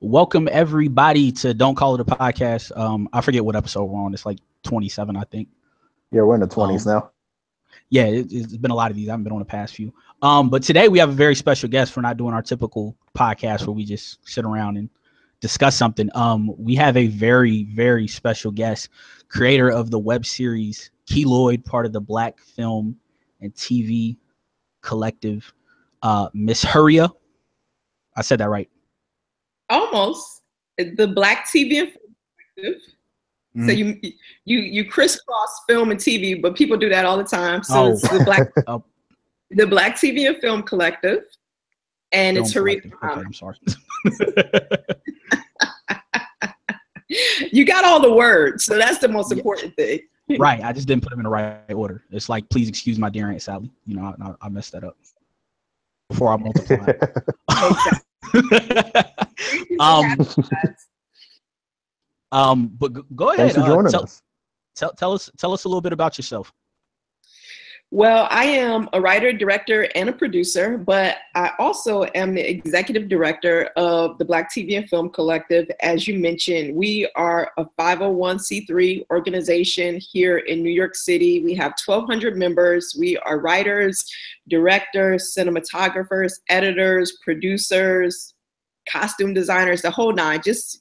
Welcome everybody to Don't Call It a Podcast. I forget what episode we're on. It's like 27, I think. Yeah, we're in the 20s now. Yeah, it's been a lot of these. I haven't been on the past few. But today we have a very special guest. We're not doing our typical podcast where we just sit around and discuss something. We have a very, very special guest, creator of the web series Keloid, part of the Black Film and TV Collective, Miss Huriyyah. I said that right. Almost. The Black TV and Film Collective. Mm-hmm. So you crisscross film and TV, but people do that all the time. So it's the Black TV and Film Collective, and film it's Huriyyah. Okay, I'm sorry. You got all the words, so that's the most important thing. Right. I just didn't put them in the right order. It's like, please excuse my dear Aunt Sally. You know, I messed that up before I multiply. But go ahead. Thanks for joining us. Tell us a little bit about yourself. Well, I am a writer, director, and a producer, but I also am the executive director of the Black TV and Film Collective. As you mentioned, we are a 501c3 organization here in New York City. We have 1,200 members. We are writers, directors, cinematographers, editors, producers, costume designers, the whole nine, just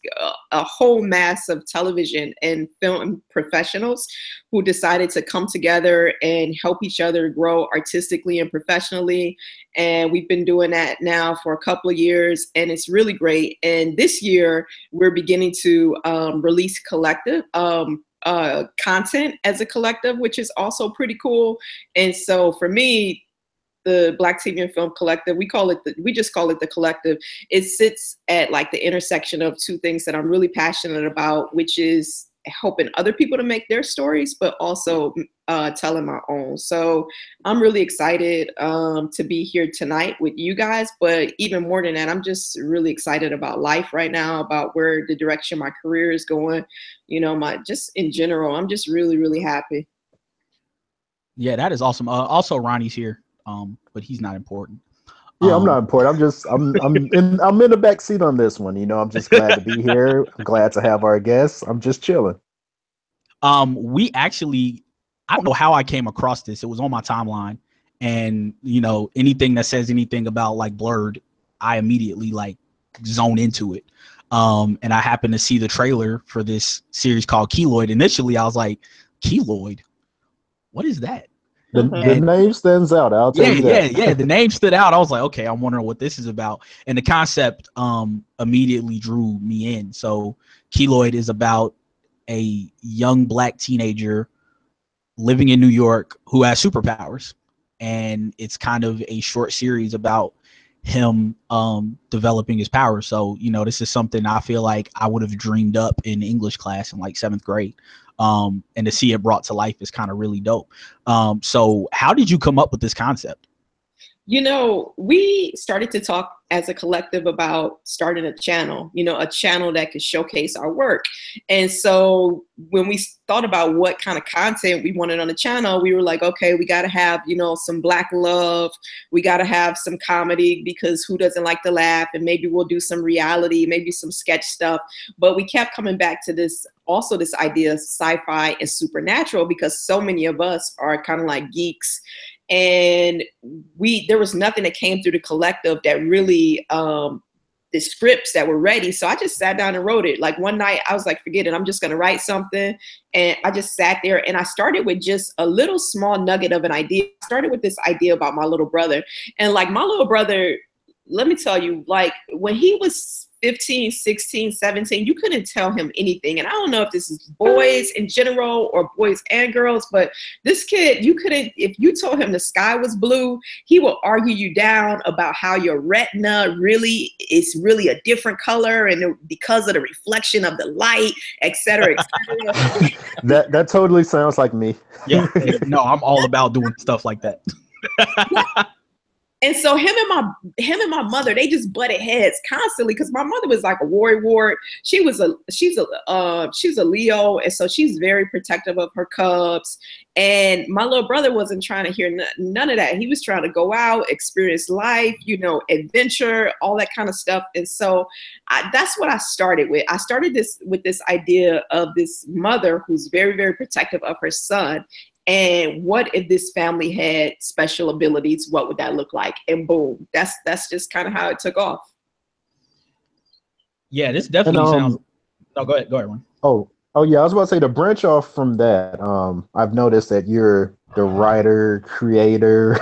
a whole mass of television and film professionals who decided to come together and help each other grow artistically and professionally. And we've been doing that now for a couple of years, and it's really great. And this year, we're beginning to release collective content as a collective, which is also pretty cool. And so for me, the Black TV and Film Collective, we just call it the Collective. It sits at like the intersection of two things that I'm really passionate about, which is helping other people to make their stories, but also telling my own. So I'm really excited to be here tonight with you guys. But even more than that, I'm just really excited about life right now, about where the direction my career is going. You know, just in general, I'm just really, really happy. Yeah, that is awesome. Also, Ronnie's here. But he's not important. Yeah, I'm not important. I'm in the back seat on this one. You know, I'm just glad to be here. I'm glad to have our guests. I'm just chilling. We actually, I don't know how I came across this. It was on my timeline, and you know, anything that says anything about like Blurred, I immediately like zone into it. And I happened to see the trailer for this series called Keloid. Initially, I was like, Keloid, what is that? The name stands out. I'll tell you that. Yeah. The name stood out. I was like, okay, I'm wondering what this is about. And the concept immediately drew me in. So Keloid is about a young Black teenager living in New York who has superpowers. And it's kind of a short series about him developing his powers. So, you know, this is something I feel like I would have dreamed up in English class in like 7th grade. And to see it brought to life is kind of really dope. So how did you come up with this concept? You know, we started to talk as a collective about starting a channel that could showcase our work. And so when we thought about what kind of content we wanted on the channel, we were like, okay, we got to have, you know, some Black love. We got to have some comedy, because who doesn't like to laugh? And maybe we'll do some reality, maybe some sketch stuff. But we kept coming back to this idea of sci-fi and supernatural, because so many of us are kind of like geeks. And there was nothing that came through the collective that really, the scripts that were ready. So I just sat down and wrote it. Like one night I was like, forget it, I'm just going to write something. And I just sat there and I started with just a little small nugget of an idea. I started with this idea about my little brother. And like my little brother, let me tell you, like when he was 15, 16, 17, you couldn't tell him anything. And I don't know if this is boys in general or boys and girls, but this kid, if you told him the sky was blue, he will argue you down about how your retina is really a different color, and because of the reflection of the light, et cetera, et cetera. That totally sounds like me. Yeah, no, I'm all about doing stuff like that. And so him and my mother, they just butted heads constantly because my mother was like a worry wart. She's a Leo, and so she's very protective of her cubs. And my little brother wasn't trying to hear none of that. He was trying to go out, experience life, you know, adventure, all that kind of stuff. And so that's what I started with. I started with this idea of this mother who's very, very protective of her son. And what if this family had special abilities? What would that look like? And boom, that's just kind of how it took off. Yeah, this definitely sounds. No, go ahead, Ron. Oh yeah, I was about to say, to branch off from that, I've noticed that you're the writer, creator,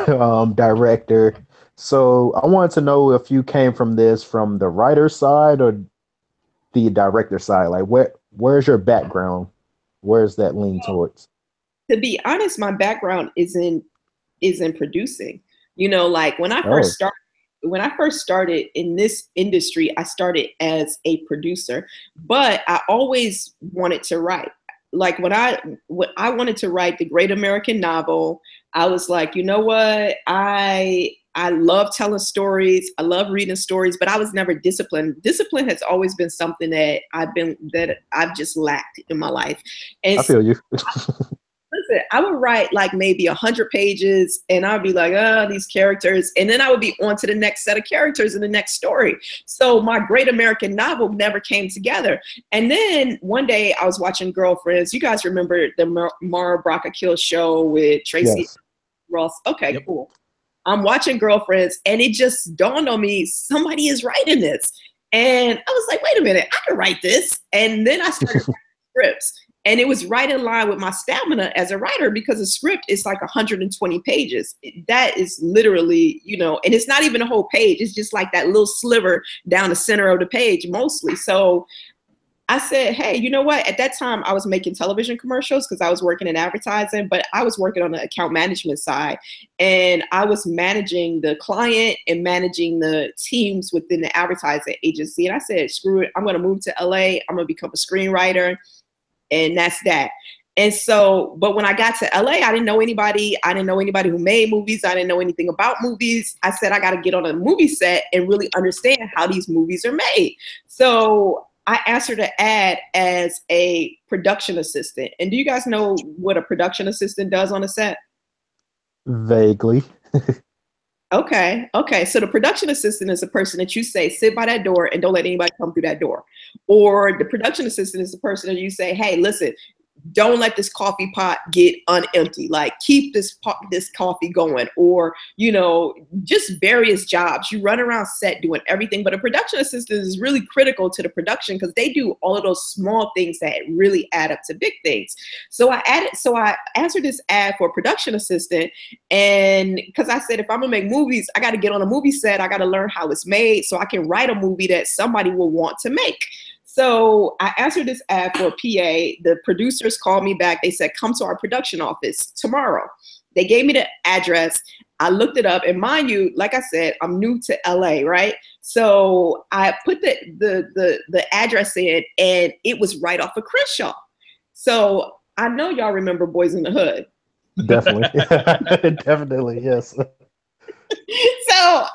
director. So I wanted to know if you came from this from the writer side or the director side. Like, where's your background? Where's that lean towards? To be honest, my background is in producing. You know, like when I first started in this industry, I started as a producer, but I always wanted to write. Like when I wanted to write the great American novel, I was like, you know what? I love telling stories. I love reading stories, but I was never disciplined. Discipline has always been something that I've just lacked in my life. And I feel you. Listen, I would write like maybe 100 pages and I'd be like, oh, these characters. And then I would be on to the next set of characters in the next story. So my great American novel never came together. And then one day I was watching Girlfriends. You guys remember the Mara Brock-Akil show with Tracy Ross? Okay, yep. Cool. I'm watching Girlfriends and it just dawned on me, somebody is writing this. And I was like, wait a minute, I can write this. And then I started writing scripts. And it was right in line with my stamina as a writer because a script is like 120 pages. That is literally, you know, and it's not even a whole page. It's just like that little sliver down the center of the page mostly. So I said, hey, you know what? At that time, I was making television commercials because I was working in advertising, but I was working on the account management side. And I was managing the client and managing the teams within the advertising agency. And I said, screw it. I'm going to move to LA. I'm going to become a screenwriter. And that's that. And so, but when I got to LA, I didn't know anybody. I didn't know anybody who made movies. I didn't know anything about movies. I said, I got to get on a movie set and really understand how these movies are made. So I answered an ad as a production assistant. And do you guys know what a production assistant does on a set? Vaguely. Okay. So the production assistant is a person that you say, sit by that door and don't let anybody come through that door. Or the production assistant is the person that you say, hey, listen, don't let this coffee pot get unempty. Like, keep this coffee going. Or, you know, just various jobs. You run around set doing everything. But a production assistant is really critical to the production because they do all of those small things that really add up to big things. So I answered this ad for a production assistant. And because I said, if I'm going to make movies, I got to get on a movie set. I got to learn how it's made so I can write a movie that somebody will want to make. So I answered this ad for a PA. The producers called me back. They said, come to our production office tomorrow. They gave me the address. I looked it up. And mind you, like I said, I'm new to LA, right? So I put the address in and it was right off of Crenshaw. So I know y'all remember Boys in the Hood. Definitely. Definitely, yes. So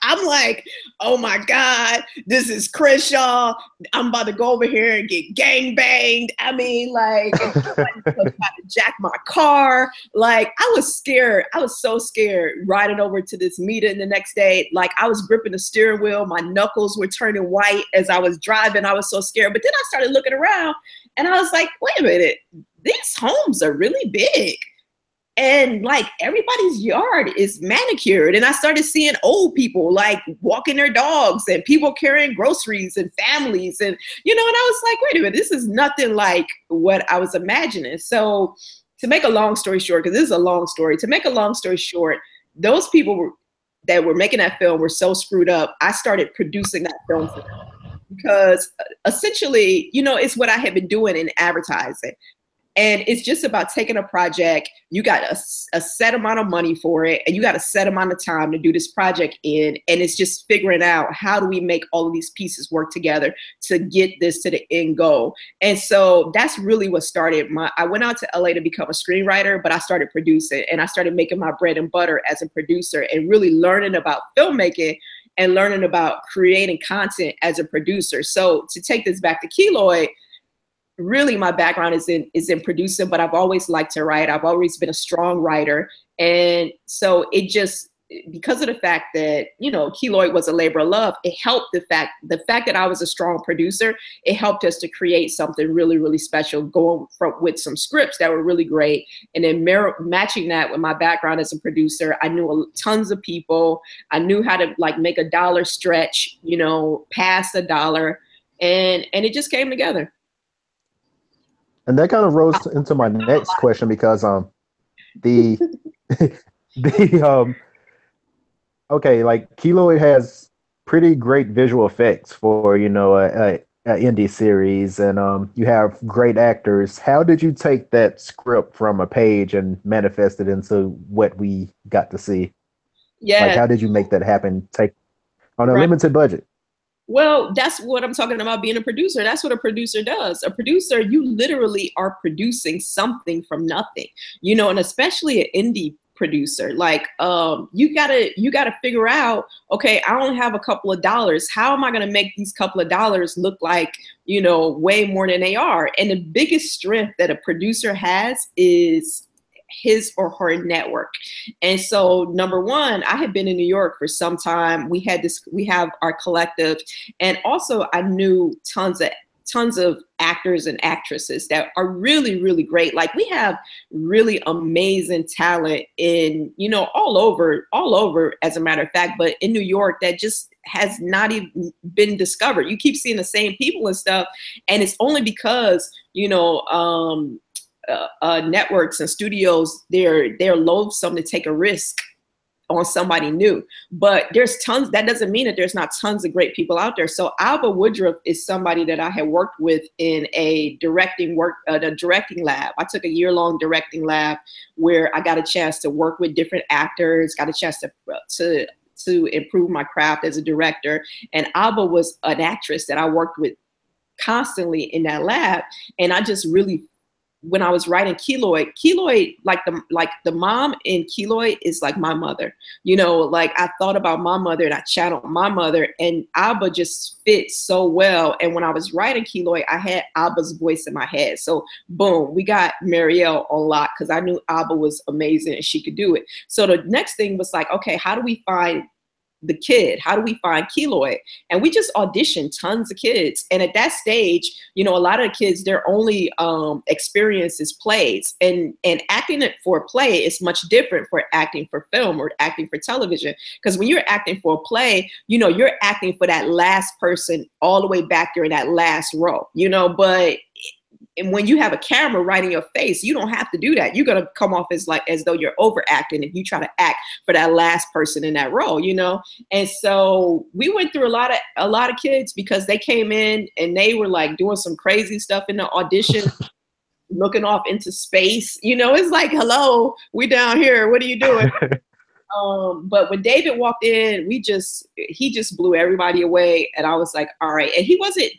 I'm like, oh my God, this is Crenshaw. I'm about to go over here and get gang banged. I mean, like, somebody about to jack my car. Like, I was scared. I was so scared riding over to this meeting the next day. Like, I was gripping the steering wheel. My knuckles were turning white as I was driving. I was so scared. But then I started looking around and I was like, wait a minute, these homes are really big. And like everybody's yard is manicured. And I started seeing old people like walking their dogs and people carrying groceries and families. And, you know, and I was like, wait a minute, this is nothing like what I was imagining. So to make a long story short, because this is a long story, to make a long story short, those people that were making that film were so screwed up. I started producing that film for them because essentially, you know, it's what I had been doing in advertising. And it's just about taking a project. You got a set amount of money for it, and you got a set amount of time to do this project in. And it's just figuring out, how do we make all of these pieces work together to get this to the end goal? And so that's really what started I went out to LA to become a screenwriter, but I started producing, and I started making my bread and butter as a producer, and really learning about filmmaking and learning about creating content as a producer. So to take this back to Keloid, really my background is in producing, but I've always liked to write. I've always been a strong writer. And so it just, because of the fact that, you know, Keloid was a labor of love, it helped the fact that I was a strong producer, it helped us to create something really, really special, going with some scripts that were really great. And then matching that with my background as a producer, I knew tons of people. I knew how to like make a dollar stretch, you know, past $1. And it just came together. And that kind of rose into my next question, because the okay, like Keloid has pretty great visual effects for, you know, a indie series, and you have great actors. How did you take that script from a page and manifest it into what we got to see? Yeah. Like, how did you make that happen? Take on a limited budget. Well, that's what I'm talking about, being a producer. That's what a producer does. A producer, you literally are producing something from nothing, you know, and especially an indie producer, like you gotta figure out, okay, I only have a couple of dollars. How am I gonna make these couple of dollars look like, you know, way more than they are? And the biggest strength that a producer has is his or her network. And so number one, I had been in New York for some time. We have our collective, and also I knew tons of actors and actresses that are really, really great. Like, we have really amazing talent in, you know, all over, as a matter of fact, but in New York that just has not even been discovered. You keep seeing the same people and stuff, and it's only because, you know, networks and studios, they're loathsome to take a risk on somebody new. But there's tons. That doesn't mean that there's not tons of great people out there. So Alba Woodruff is somebody that I had worked with in a directing lab. I took a year-long directing lab where I got a chance to work with different actors, got a chance to improve my craft as a director. And Alba was an actress that I worked with constantly in that lab. And I just really, when I was writing Keloid, like the mom in Keloid is like my mother, you know, like I thought about my mother and I channeled my mother, and Alba just fits so well. And when I was writing Keloid, I had Alba's voice in my head. So boom, we got Marielle on lock, because I knew Alba was amazing and she could do it. So the next thing was like, okay, how do we find the kid? How do we find Keloid? And we just auditioned tons of kids. And at that stage, you know, a lot of the kids, their only experience is plays, and acting for a play is much different for acting for film or acting for television. Because when you're acting for a play, you know, you're acting for that last person all the way back there in that last row, you know, but and when you have a camera right in your face, you don't have to do that. You're going to come off as though you're overacting if you try to act for that last person in that role, you know? And so we went through a lot of kids, because they came in and they were like doing some crazy stuff in the audition, looking off into space. You know, it's like, hello, we down here. What are you doing? But when David walked in, he just blew everybody away. And I was like, all right. And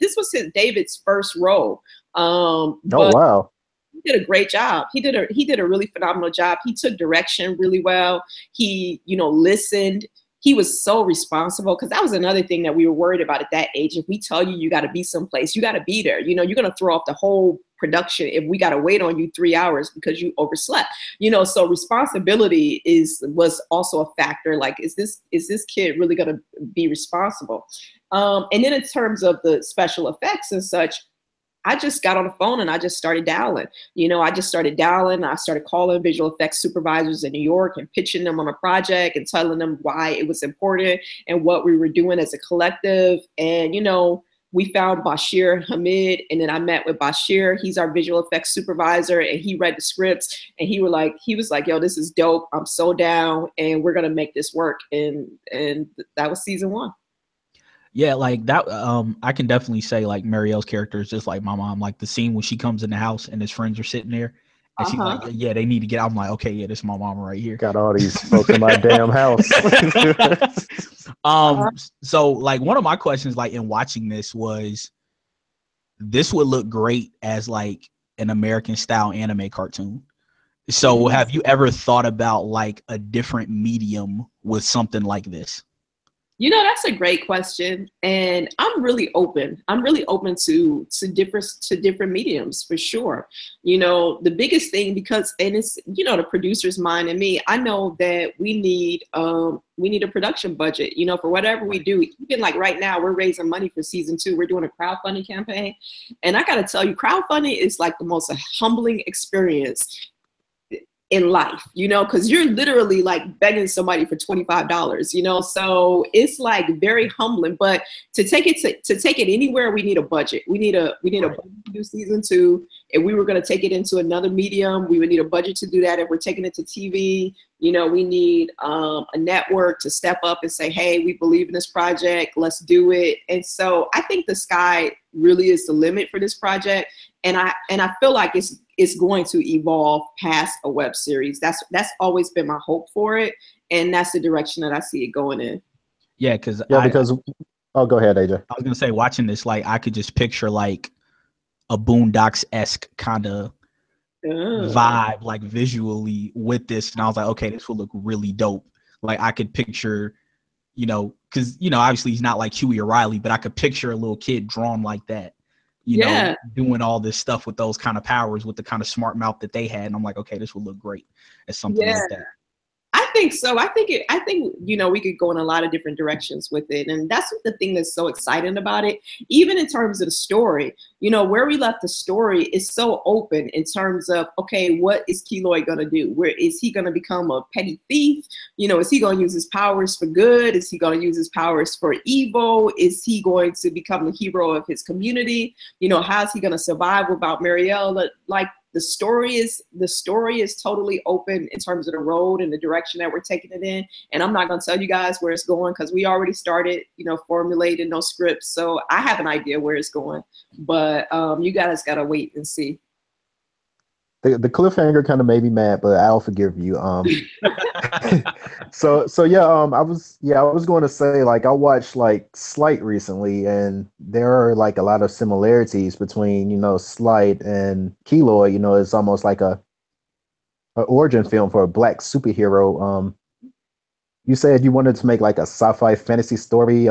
this was David's first role. Oh, wow. He did a great job. He did a really phenomenal job. He took direction really well. He, you know, listened. He was so responsible, because that was another thing that we were worried about at that age. If we tell you got to be someplace, you got to be there. You know, you're going to throw off the whole production if we got to wait on you 3 hours because you overslept. You know, so responsibility was also a factor. Like, is this kid really going to be responsible? And then in terms of the special effects and such, I just got on the phone and I just started dialing. You know, I started calling visual effects supervisors in New York and pitching them on a project and telling them why it was important and what we were doing as a collective. And, you know, we found Bashir Hamid, and then I met with Bashir. He's our visual effects supervisor, and he read the scripts, and he was like, yo, this is dope. I'm so down, and we're going to make this work. And that was season 1. Yeah, like that. I can definitely say like Marielle's character is just like my mom. Like the scene when she comes in the house and his friends are sitting there, and she's like, "Yeah, they need to get out." I'm like, "Okay, yeah, this is my mama right here." Got all these folks in my damn house. So like one of my questions, like in watching this, was this would look great as like an American style anime cartoon. So have you ever thought about like a different medium with something like this? You know, that's a great question, and I'm really open. I'm really open to different mediums for sure. You know, the biggest thing, because, and it's, you know, the producer's mind and me, I know that we need a production budget. You know, for whatever we do. Even like right now, we're raising money for season 2. We're doing a crowdfunding campaign, and I got to tell you, crowdfunding is like the most humbling experience in life, you know, because you're literally like begging somebody for $25, you know, so it's like very humbling. But to take it anywhere, we need a budget. We need a budget to do season 2. If we were going to take it into another medium, we would need a budget to do that. If we're taking it to TV, you know, we need a network to step up and say, hey, we believe in this project, let's do it. And so I think the sky really is the limit for this project. And I feel like it's going to evolve past a web series. That's always been my hope for it, and that's the direction that I see it going in. Yeah, because oh, go ahead, AJ. I was gonna say, watching this, like I could just picture like a Boondocks-esque kind of vibe, like visually with this, and I was like, okay, this will look really dope. Like I could picture, you know, because you know, obviously he's not like Huey or Riley, but I could picture a little kid drawn like that. You know, doing all this stuff with those kind of powers, with the kind of smart mouth that they had. And I'm like, okay, this would look great as something like that. I think so. I think, you know, we could go in a lot of different directions with it. And that's the thing that's so exciting about it. Even in terms of the story, you know, where we left the story is so open in terms of, okay, what is Keloid going to do? Where is he going to become a petty thief? You know, is he going to use his powers for good? Is he going to use his powers for evil? Is he going to become the hero of his community? You know, how's he going to survive without Marielle? Like, the story is totally open in terms of the road and the direction that we're taking it in. And I'm not going to tell you guys where it's going because we already started, you know, formulating those scripts. So I have an idea where it's going, but you guys got to wait and see. The cliffhanger kind of made me mad, but I'll forgive you. So yeah, I was going to say, like, I watched like Slight recently, and there are like a lot of similarities between, you know, Slight and Keloid. You know, it's almost like a origin film for a black superhero. You said you wanted to make like a sci-fi fantasy story.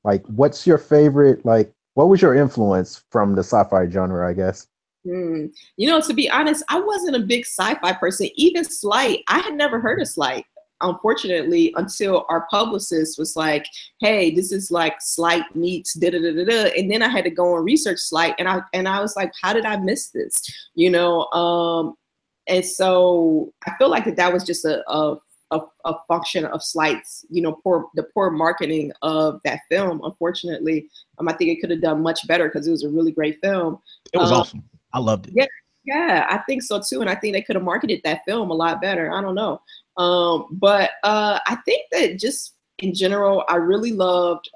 Like, what's your favorite? Like, what was your influence from the sci-fi genre, I guess? You know, to be honest, I wasn't a big sci-fi person. Even Slight, I had never heard of Slight, unfortunately, until our publicist was like, hey, this is like Slight meets da-da-da-da-da. And then I had to go and research Slight, and I was like, how did I miss this? You know, and so I feel like that was just a function of Slight's, you know, the poor marketing of that film. Unfortunately, I think it could have done much better because it was a really great film. It was awesome. I loved it. Yeah, I think so too. And I think they could have marketed that film a lot better. I don't know. But I think that just in general, I really loved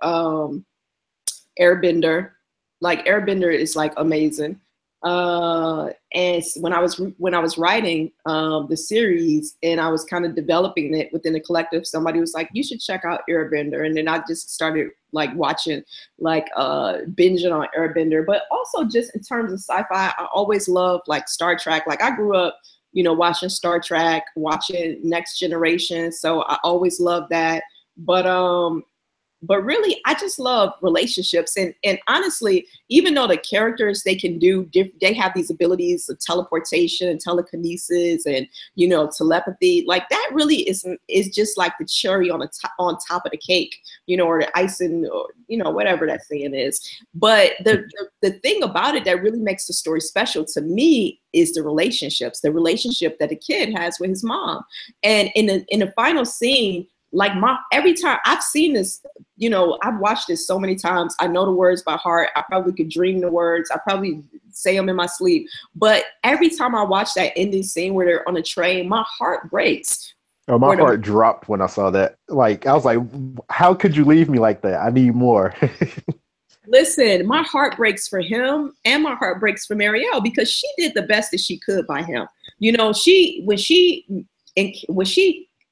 Airbender. Like Airbender is like amazing. And when I was writing the series and I was kind of developing it within the collective, somebody was like, you should check out Airbender. And then I just started like watching, like binging on Airbender. But also just in terms of sci-fi, I always loved like Star Trek. Like I grew up, you know, watching Star Trek, watching Next Generation. So I always loved that. But really, I just love relationships. And honestly, even though the characters, they can do, they have these abilities of teleportation and telekinesis and, you know, telepathy, like that really is just like the cherry on top of the cake, you know, or the icing, or, you know, whatever that saying is. But the thing about it that really makes the story special to me is the relationships, the relationship that the kid has with his mom. And in the final scene, like every time I've seen this, you know, I've watched this so many times. I know the words by heart. I probably could dream the words. I probably say them in my sleep. But every time I watch that ending scene where they're on a train, my heart breaks Oh, my heart dropped when I saw that. Like, I was like, how could you leave me like that? I need more. Listen, my heart breaks for him and my heart breaks for Marielle because she did the best that she could by him. You know, when she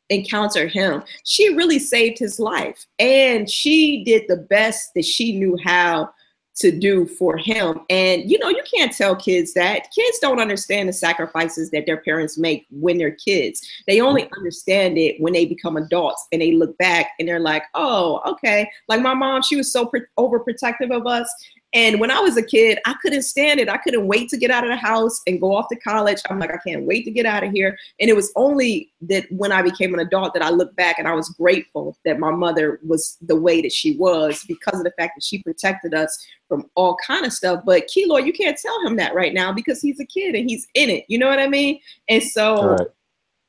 encountered him, she really saved his life. And she did the best that she knew how to do for him. And, you know, you can't tell kids that. Kids don't understand the sacrifices that their parents make when they're kids. They only understand it when they become adults and they look back and they're like, oh, okay. Like my mom, she was so overprotective of us. And when I was a kid, I couldn't stand it. I couldn't wait to get out of the house and go off to college. I'm like, I can't wait to get out of here. And it was only that when I became an adult that I looked back and I was grateful that my mother was the way that she was because of the fact that she protected us from all kind of stuff. But Keloid, you can't tell him that right now because he's a kid and he's in it. You know what I mean? And so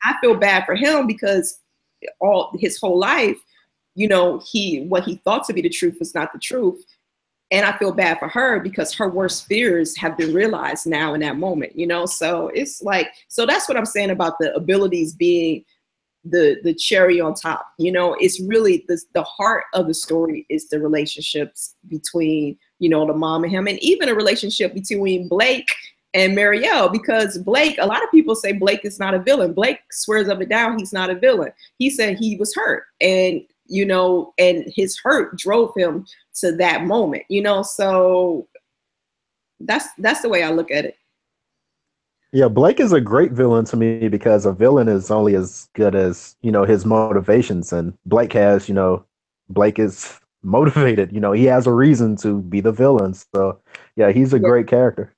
I feel bad for him because all his whole life, you know, what he thought to be the truth was not the truth. And I feel bad for her because her worst fears have been realized now in that moment, you know? So it's like, so that's what I'm saying about the abilities being the cherry on top. You know, it's really the heart of the story is the relationships between, you know, the mom and him, and even a relationship between Blake and Marielle, because Blake, a lot of people say Blake is not a villain. Blake swears up and down he's not a villain. He said he was hurt, and you know, and his hurt drove him to that moment, you know. So that's the way I look at it. Yeah, Blake is a great villain to me because a villain is only as good as, you know, his motivations, and Blake has, you know, Blake is motivated, you know, he has a reason to be the villain. So yeah, he's a great character.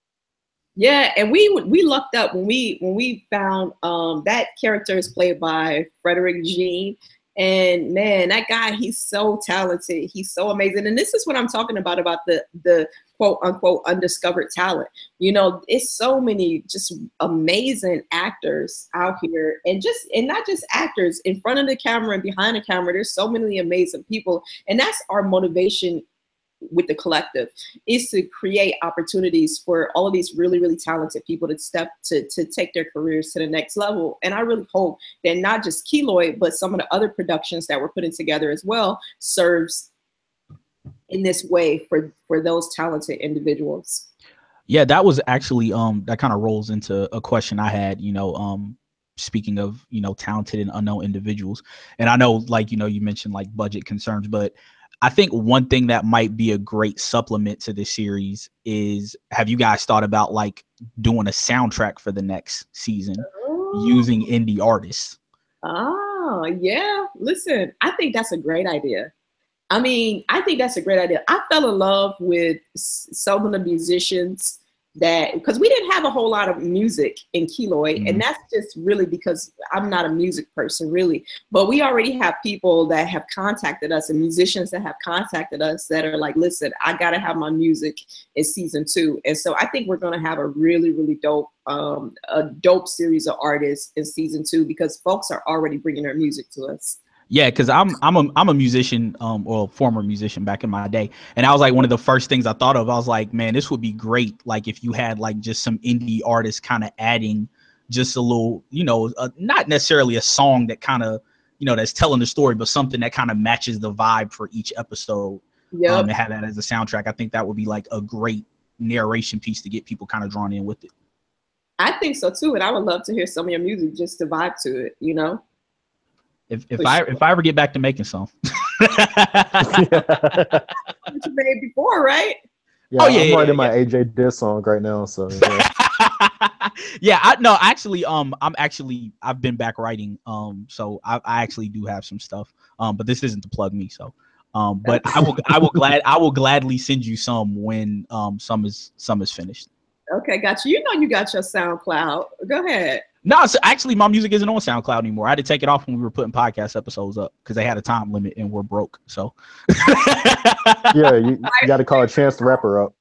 Yeah, and we lucked up when we found that character is played by Frederick Jean. And man, that guy, he's so talented. He's so amazing. And this is what I'm talking about the quote unquote undiscovered talent. You know, it's so many just amazing actors out here, and not just actors in front of the camera and behind the camera. There's so many amazing people. And that's our motivation with the collective, is to create opportunities for all of these really, really talented people to take their careers to the next level. And I really hope that not just Keloid, but some of the other productions that we're putting together as well serves in this way for those talented individuals. Yeah, that was actually that kind of rolls into a question I had, you know, speaking of, you know, talented and unknown individuals. And I know, like, you know, you mentioned like budget concerns, but I think one thing that might be a great supplement to this series is, have you guys thought about like doing a soundtrack for the next season using indie artists? Oh, yeah. Listen, I think that's a great idea. I mean, I think that's a great idea. I fell in love with some of the musicians because we didn't have a whole lot of music in Keloid, and that's just really because I'm not a music person really, but we already have people that have contacted us and musicians that have contacted us that are like, listen, I gotta have my music in season 2. And so I think we're gonna have a really, really dope series of artists in season 2 because folks are already bringing their music to us. Yeah, because I'm a musician, or a former musician back in my day, and I was like, one of the first things I thought of, I was like, man, this would be great, like if you had like just some indie artists kind of adding just a little, you know, not necessarily a song that kind of, you know, that's telling the story, but something that kind of matches the vibe for each episode. And have that as a soundtrack. I think that would be like a great narration piece to get people kind of drawn in with it. I think so too, and I would love to hear some of your music just to vibe to it, you know. If I ever get back to making some. You made before, right? Yeah, I'm writing my AJ Diss song right now, so yeah. I've been back writing, so I actually do have some stuff, but this isn't to plug me, so but I will gladly send you some when some is finished. Okay, got you. You know, you got your SoundCloud. Go ahead. No, so actually, my music isn't on SoundCloud anymore. I had to take it off when we were putting podcast episodes up because they had a time limit and we're broke. So, yeah, you got to call Chance the Rapper up.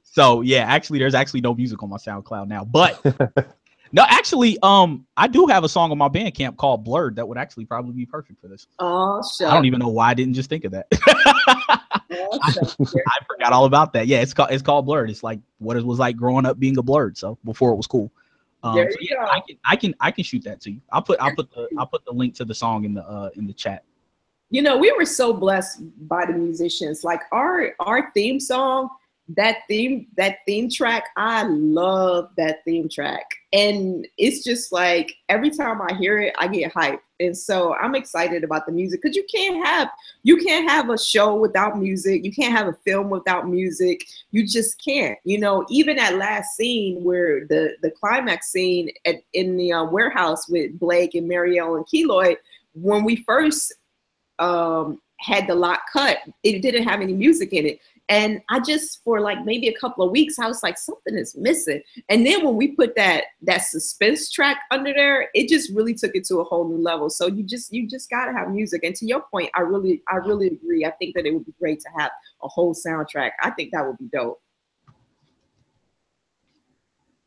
So, yeah, actually, there's actually no music on my SoundCloud now. But no, actually, I do have a song on my Bandcamp called Blurred that would actually probably be perfect for this. Oh, shit. I don't even know why I didn't just think of that. I forgot all about that. Yeah, it's called Blurred. It's like what it was like growing up being a blurred. So before it was cool. There So you yeah, go. I can shoot that to you. I'll put the link to the song in the chat. You know, we were so blessed by the musicians. Like our theme song, that theme track, I love that theme track. And it's just like every time I hear it, I get hyped. And so I'm excited about the music because you can't have a show without music. You can't have a film without music. You just can't. You know, even that last scene where the climax scene in the warehouse with Blake and Marielle and Keloid, when we first had the lot cut, it didn't have any music in it. And I just, for like maybe a couple of weeks, I was like, something is missing. And then when we put that suspense track under there, it just really took it to a whole new level. So you just gotta have music. And to your point, I really agree. I think that it would be great to have a whole soundtrack. I think that would be dope.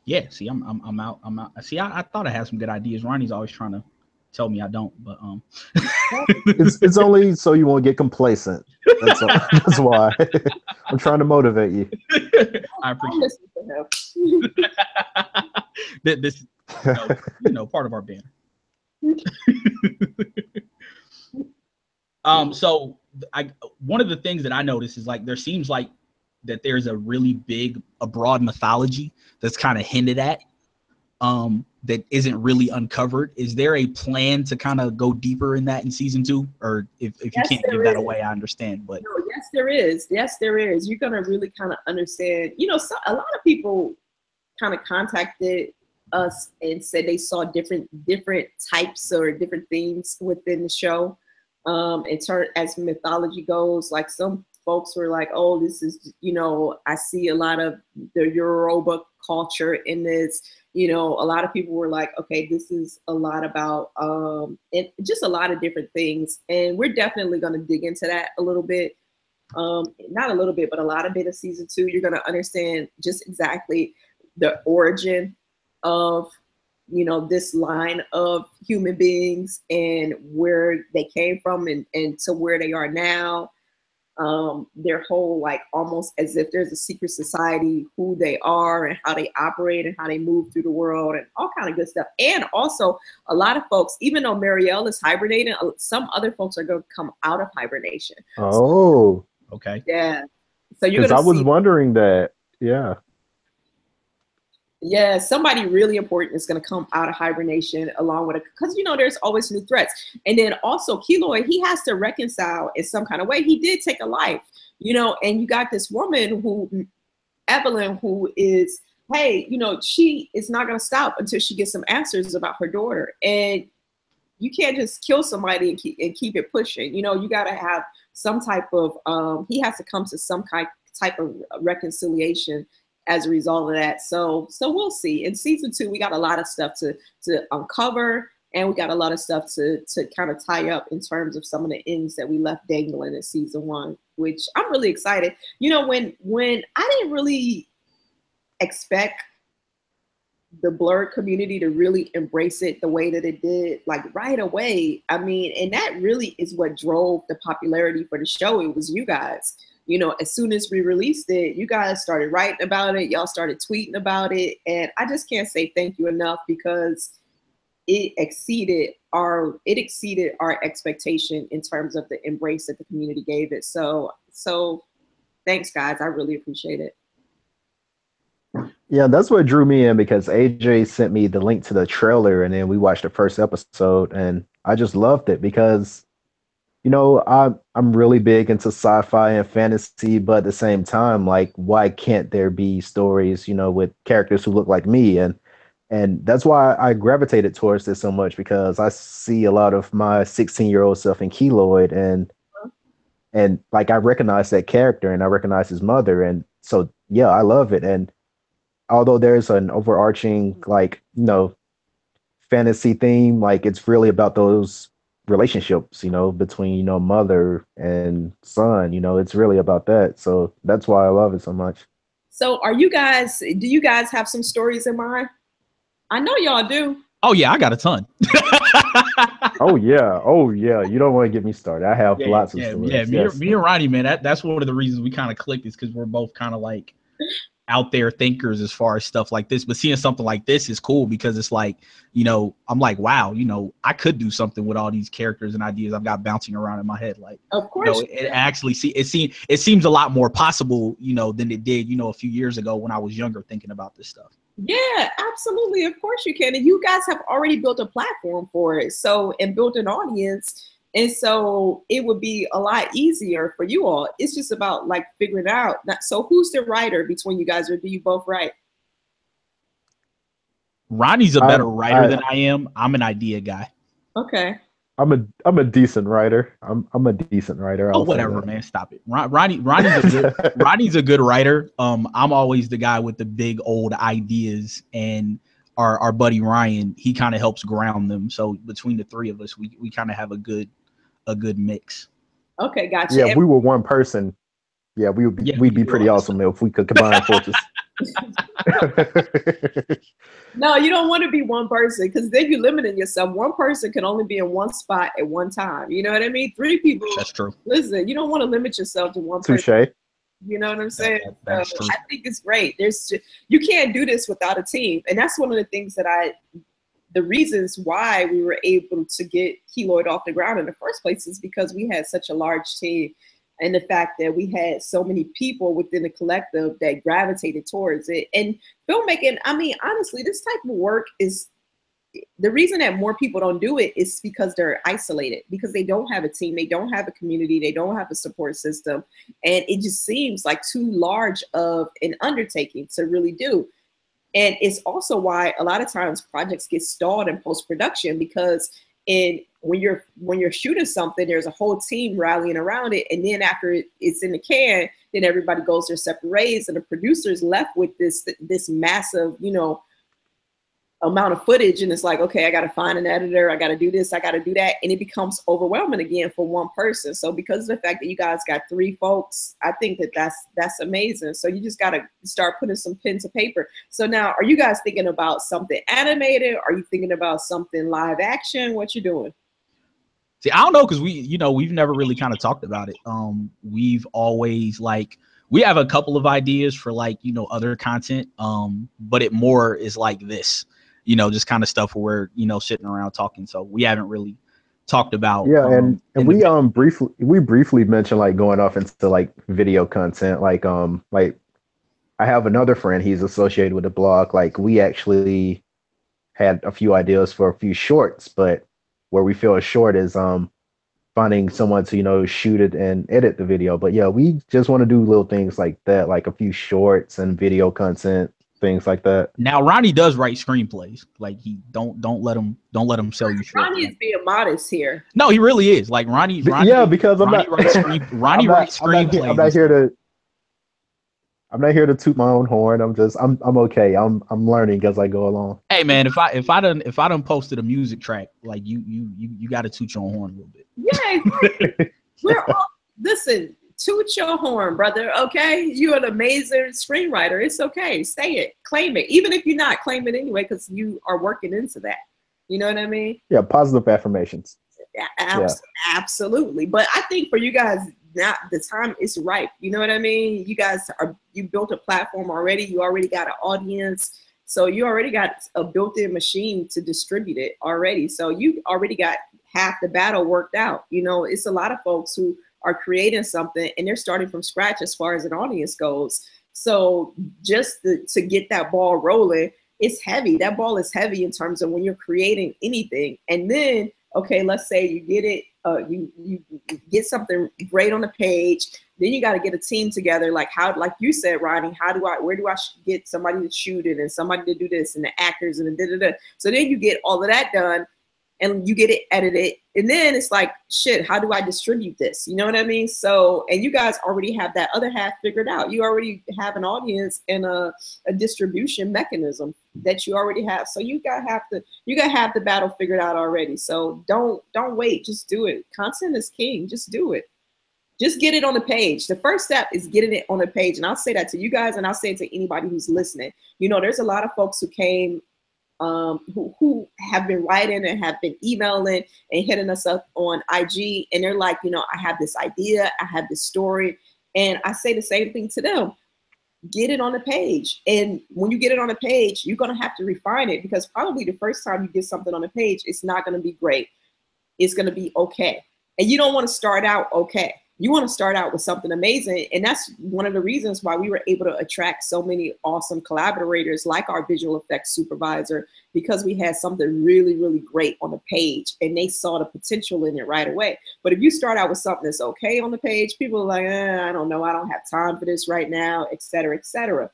Yeah, see, I'm out. See, I thought I had some good ideas. Ronnie's always trying to tell me I don't, but it's only so you won't get complacent. That's all. That's why I'm trying to motivate you. I appreciate it. This, part of our banner. So one of the things that I noticed is like there seems like that there's a really a broad mythology that's kind of hinted at. That isn't really uncovered. Is there a plan to kind of go deeper in that in season 2? Or if you can't give that away, I understand. But no, yes, there is. Yes, there is. You're gonna really kind of understand. You know, a lot of people kind of contacted us and said they saw different types or different themes within the show. In turn, as mythology goes, like some folks were like, "Oh, this is, I see a lot of the Yoruba culture in this." You know, a lot of people were like, okay, this is a lot about just a lot of different things. And we're definitely going to dig into that a little bit. Not a little bit, but a lot of it of season 2. You're going to understand just exactly the origin of, this line of human beings and where they came from and to where they are now. Their whole, like, almost as if there's a secret society, who they are and how they operate and how they move through the world and all kind of good stuff. And also a lot of folks, even though Marielle is hibernating, some other folks are going to come out of hibernation. Oh, okay. Yeah. So you're because I was see wondering that. Yeah. Yeah, somebody really important is going to come out of hibernation along with it, because there's always new threats. And then also Keloid, he has to reconcile in some kind of way. He did take a life, and you got this woman Evelyn, who is, hey, she is not going to stop until she gets some answers about her daughter. And you can't just kill somebody and keep it pushing. You got to have some type of, he has to come to some type of reconciliation as a result of that. So we'll see. In season 2, we got a lot of stuff to uncover, and we got a lot of stuff to kind of tie up in terms of some of the ends that we left dangling in season 1, which I'm really excited. When I didn't really expect the blurred community to really embrace it the way that it did, like right away. I mean, and that really is what drove the popularity for the show. It was you guys. As soon as we released it, you guys started writing about it. Y'all started tweeting about it. And I just can't say thank you enough, because it exceeded our expectation in terms of the embrace that the community gave it. So thanks, guys. I really appreciate it. Yeah, that's what drew me in, because AJ sent me the link to the trailer and then we watched the first episode and I just loved it because I'm really big into sci-fi and fantasy, but at the same time, like, why can't there be stories, with characters who look like me? And that's why I gravitated towards this so much, because I see a lot of my 16-year-old self in Keloid, and like I recognize that character and I recognize his mother, and so yeah, I love it. And although there's an overarching fantasy theme, like it's really about those relationships, between, mother and son, it's really about that. So that's why I love it so much. So do you guys have some stories in mind? I know y'all do. Oh yeah, I got a ton. Oh yeah. You don't want to get me started. I have lots of stories. Yeah, me and Ronnie, man, that's one of the reasons we kind of clicked, is because we're both kind of like out there thinkers as far as stuff like this, but seeing something like this is cool because it's like, I'm like, wow, I could do something with all these characters and ideas I've got bouncing around in my head. Like, of course, it actually it seems a lot more possible, than it did, a few years ago when I was younger thinking about this stuff. Yeah, absolutely. Of course you can. And you guys have already built a platform for it. So, and built an audience. And so it would be a lot easier for you all. It's just about like figuring out. So who's the writer between you guys, or do you both write? Ronnie's a better writer than I am. I'm an idea guy. Okay. I'm a decent writer. I'm a decent writer. Oh, whatever, man. Stop it. Ronnie's a good writer. I'm always the guy with the big old ideas, and our buddy Ryan, he kind of helps ground them. So between the three of us, we kind of have a good mix. Okay, gotcha. Yeah, if we were one person, we'd be pretty awesome if we could combine forces. No, you don't want to be one person, because then you're limiting yourself. One person can only be in one spot at one time. You know what I mean? 3 people. That's true. Listen, you don't want to limit yourself to one Touche. person. You know what I'm saying? That's true. I think it's great. You can't do this without a team. And that's one of the things the reasons why we were able to get Keloid off the ground in the first place is because we had such a large team. And the fact that we had so many people within the collective that gravitated towards it. And filmmaking, I mean, honestly, this type of work is the reason that more people don't do it is because they're isolated, because they don't have a team, they don't have a community, they don't have a support system. And it just seems like too large of an undertaking to really do. And it's also why a lot of times projects get stalled in post-production, because when you're shooting something, there's a whole team rallying around it, and then after it's in the can, then everybody goes their separate ways, and the producer's left with this massive, amount of footage, and it's like, okay, I got to find an editor, I got to do this, I got to do that, and it becomes overwhelming again for one person. So because of the fact that you guys got 3 folks, I think that's amazing. So you just got to start putting some pen to paper. So now, are you guys thinking about something animated? Are you thinking about something live action? What you doing? See, I don't know, because we've never really kind of talked about it. We've always we have a couple of ideas for other content, but it more is like this. Just kind of stuff where we're, sitting around talking. So we haven't really talked about. Yeah. And we briefly mentioned going off into video content. I have another friend, he's associated with a blog. We actually had a few ideas for a few shorts, but where we feel a short is, finding someone to, shoot it and edit the video. But yeah, we just want to do little things like that, like a few shorts and video content, things like that. Now Ronnie does write screenplays. He don't let him sell you short. Ronnie is being modest here. No, he really is. Ronnie. Yeah, because Ronnie writes screenplays. I'm not here to toot my own horn. I'm okay. I'm learning as I go along. Hey man, if I done posted a music track, you got to toot your own horn a little bit. Yeah, we're all listen. Toot your horn, brother. Okay, you're an amazing screenwriter. It's okay. Say it, claim it, even if you're not, claim it anyway, because you are working into that. You know what I mean? Yeah, positive affirmations. Yeah, absolutely. But I think for you guys, now the time is ripe. You know what I mean? You built a platform already. You already got an audience. So you already got a built-in machine to distribute it already. So you already got half the battle worked out. It's a lot of folks who are creating something and they're starting from scratch as far as an audience goes. So just to get that ball rolling, it's heavy. That ball is heavy in terms of when you're creating anything. And then, okay, let's say you get it, you get something great on the page. Then you got to get a team together. Like you said, Ronnie, where do I get somebody to shoot it and somebody to do this and the actors and the da-da-da. So then you get all of that done and you get it edited. And then it's like, shit, how do I distribute this? You know what I mean? So, and you guys already have that other half figured out. You already have an audience and a distribution mechanism that you already have. So you gotta have the battle figured out already. So don't wait, just do it. Content is king, just do it. Just get it on the page. The first step is getting it on the page. And I'll say that to you guys, and I'll say it to anybody who's listening. There's a lot of folks who came who have been writing and have been emailing and hitting us up on IG, and they're like, I have this idea, I have this story, and I say the same thing to them. get it on the page. And when you get it on the page, you're going to have to refine it, because probably the first time you get something on the page, it's not going to be great. It's going to be okay. And you don't want to start out okay. You want to start out with something amazing. And that's one of the reasons why we were able to attract so many awesome collaborators like our visual effects supervisor, because we had something really, really great on the page and they saw the potential in it right away. But if you start out with something that's okay on the page, people are like, I don't know, I don't have time for this right now, et cetera, et cetera.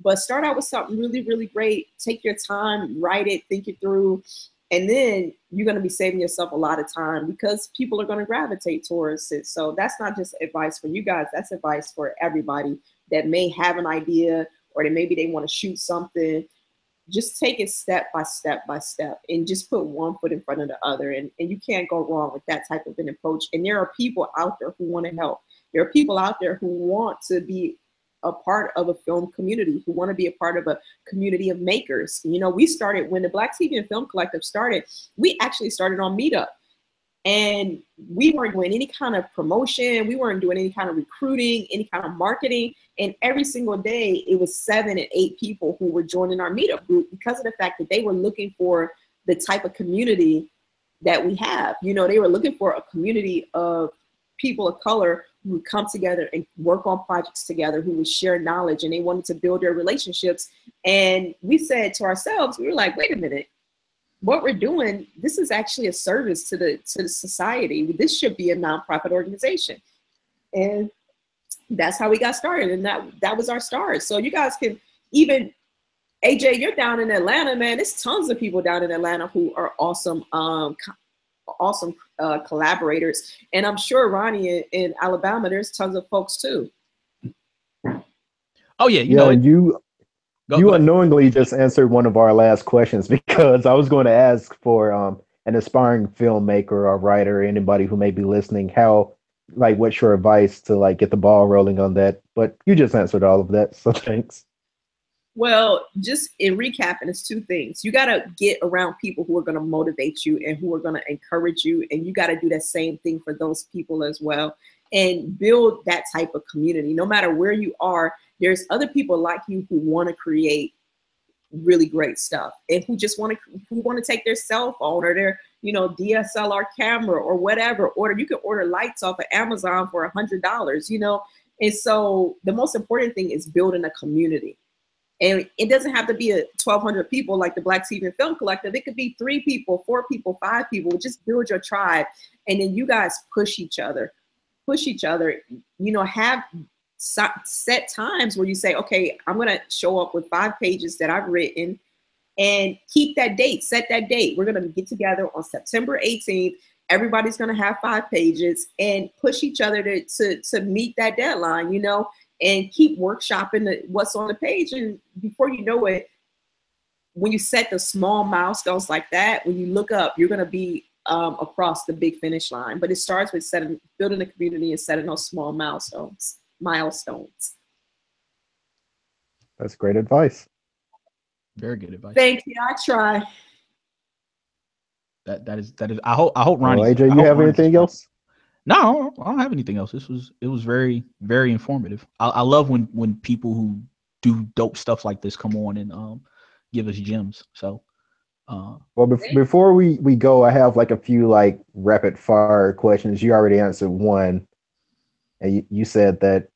But start out with something really, really great. Take your time, write it, think it through. And then you're going to be saving yourself a lot of time, because people are going to gravitate towards it. So that's not just advice for you guys. That's advice for everybody that may have an idea, or that maybe they want to shoot something. Just take it step by step by step, and just put one foot in front of the other. And you can't go wrong with that type of an approach. And there are people out there who want to help. There are people out there who want to be a part of a film community, who want to be a part of a community of makers. You know, we started, when the Black TV and Film Collective started, we actually started on Meetup. And we weren't doing any kind of promotion. We weren't doing any kind of recruiting, any kind of marketing. And every single day, it was 7 and 8 people who were joining our Meetup group, because of the fact that they were looking for the type of community that we have. You know, they were looking for a community of people of color who would come together and work on projects together, who would share knowledge, and they wanted to build their relationships. And we said to ourselves, we were like, wait a minute, what we're doing, this is actually a service to the society. This should be a nonprofit organization. And that's how we got started. And that was our start. So you guys can, even AJ, you're down in Atlanta, man. There's tons of people down in Atlanta who are awesome, awesome collaborators. And I'm sure Ronnie in Alabama, there's tons of folks too. Oh yeah, you know it. You unknowingly just answered one of our last questions, because I was going to ask for an aspiring filmmaker or writer, anybody who may be listening, what's your advice to get the ball rolling on that? But you just answered all of that, so thanks. Well, just in recapping, it's 2 things. You got to get around people who are going to motivate you and who are going to encourage you. And you got to do that same thing for those people as well, and build that type of community. No matter where you are, there's other people like you who want to create really great stuff, and who just want to take their cell phone or their, DSLR camera or whatever. You can order lights off of Amazon for $100, And so the most important thing is building a community. And it doesn't have to be 1,200 people like the Black TV and Film Collective. It could be 3 people, 4 people, 5 people. Just build your tribe. And then you guys push each other, have set times where you say, okay, I'm going to show up with 5 pages that I've written, and keep that date, set that date. We're going to get together on September 18th. Everybody's going to have 5 pages, and push each other to meet that deadline, and keep workshopping what's on the page. And before you know it, when you set the small milestones like that, when you look up, you're going to be across the big finish line. But it starts with building a community and setting those small milestones. That's great advice. Very good advice. Thank you. I try. That is. I hope Ronnie. Well, AJ, you have anything else? No, I don't have anything else. It was very, very informative. I love when people who do dope stuff like this come on and give us gems. So well, before we go, I have a few rapid fire questions. You already answered one, and you said that,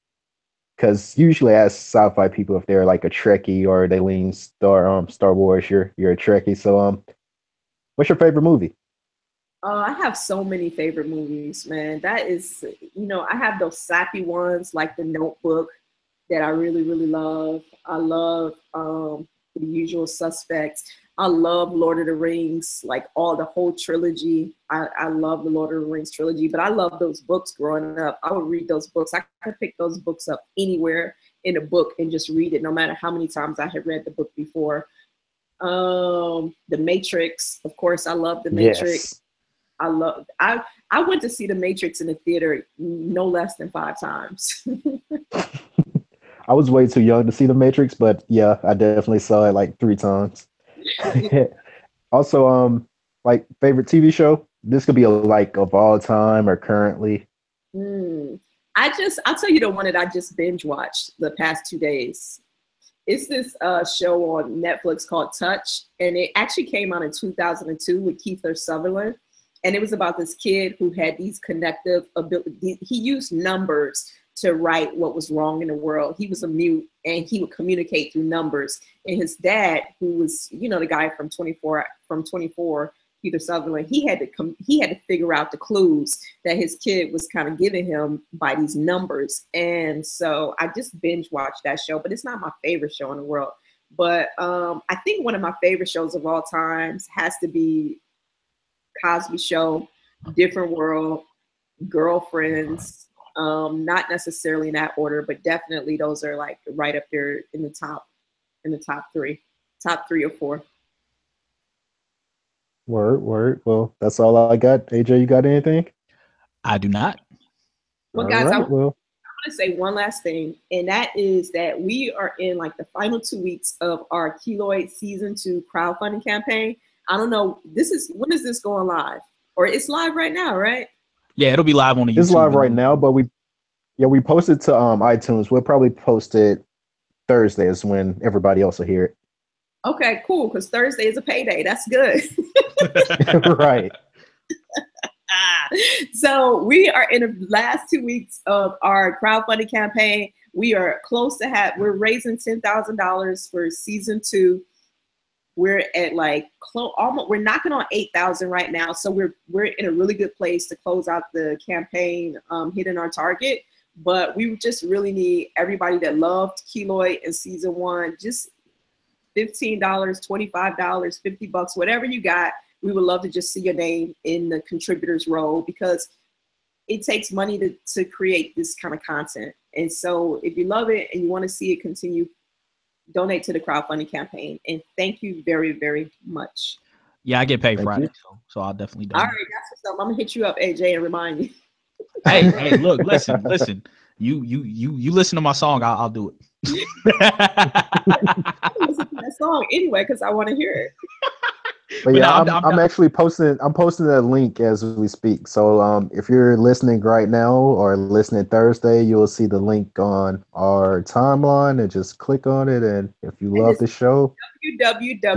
because usually I ask sci-fi people if they're a Trekkie or they lean Star Wars. You're a Trekkie. So what's your favorite movie? I have so many favorite movies, man. That is, I have those sappy ones like The Notebook that I really, really love. I love The Usual Suspects. I love Lord of the Rings, the whole trilogy. I love the Lord of the Rings trilogy, but I love those books growing up. I would read those books. I could pick those books up anywhere in a book and just read it, no matter how many times I had read the book before. The Matrix, of course, I love The Matrix. Yes. I went to see The Matrix in the theater no less than 5 times. I was way too young to see The Matrix, but yeah, I definitely saw it 3 times. Also, favorite TV show? This could be of all time or currently. I'll tell you the one that I just binge watched the past 2 days. It's this show on Netflix called Touch, and it actually came out in 2002 with Kiefer Sutherland. And it was about this kid who had these connective abilities. He used numbers to write what was wrong in the world. He was a mute, and he would communicate through numbers. And his dad, who was, you know, the guy from 24, Keith Sutherland, he had to figure out the clues that his kid was kind of giving him by these numbers. And so I just binge watched that show, but it's not my favorite show in the world. But I think one of my favorite shows of all times has to be Cosby Show, Different World, Girlfriends. Not necessarily in that order, but definitely those are like right up there in the top three or four. Word. Well, that's all I got. AJ, you got anything? I do not. Well, guys, I want to say one last thing, and that is that we are in like the final 2 weeks of our Keloid season 2 crowdfunding campaign. I don't know. When is this going live? Or it's live right now, right? Yeah, it'll be live on the YouTube. It's live right now, but we posted to iTunes. We'll probably post it Thursday is when everybody else will hear it. Okay, cool. Because Thursday is a payday. That's good. Right. So we are in the last 2 weeks of our crowdfunding campaign. We are close to we're raising $10,000 for season 2. We're at like almost, we're knocking on 8,000 right now. So we're in a really good place to close out the campaign, hitting our target. But we just really need everybody that loved Keloid in season 1, just $15, $25, $50, whatever you got. We would love to just see your name in the contributors role, because it takes money to create this kind of content. And so if you love it and you want to see it continue, donate to the crowdfunding campaign. And thank you very, very much. Yeah, I get paid Friday, so I'll definitely donate. All right, that's what's up. I'm gonna hit you up, AJ, and remind you. Hey, look, listen. You listen to my song, I'll do it. I listen to that song anyway because I want to hear it. But yeah, I'm actually posting. I'm posting that link as we speak. So if you're listening right now or listening Thursday, you will see the link on our timeline, and just click on it. And if you love the show, give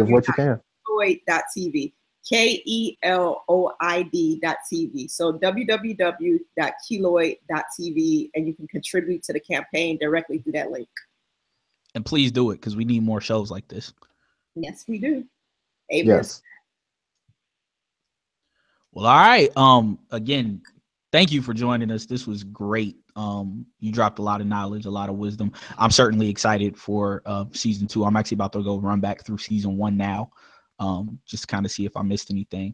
what you can. Keloid.tv. Keloid.tv. So www.keloid.tv, and you can contribute to the campaign directly through that link. And please do it, because we need more shows like this. Yes, we do. Amen. Yes. Well, all right. Again, thank you for joining us. This was great. You dropped a lot of knowledge, a lot of wisdom. I'm certainly excited for season 2. I'm actually about to go run back through season 1 now, just to kind of see if I missed anything.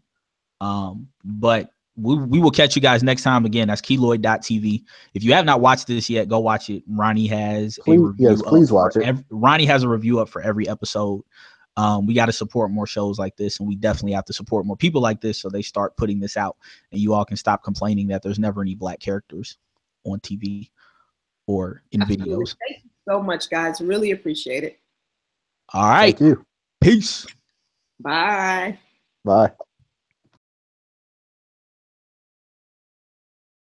But we will catch you guys next time. Again, that's Keloid.tv. If you have not watched this yet, go watch it. Ronnie has a review. Yes, please watch it. Ronnie has a review up for every episode. We got to support more shows like this, and we definitely have to support more people like this so they start putting this out, and you all can stop complaining that there's never any black characters on TV or in videos. Thank you so much, guys. Really appreciate it. All right. Thank you. Peace. Bye. Bye.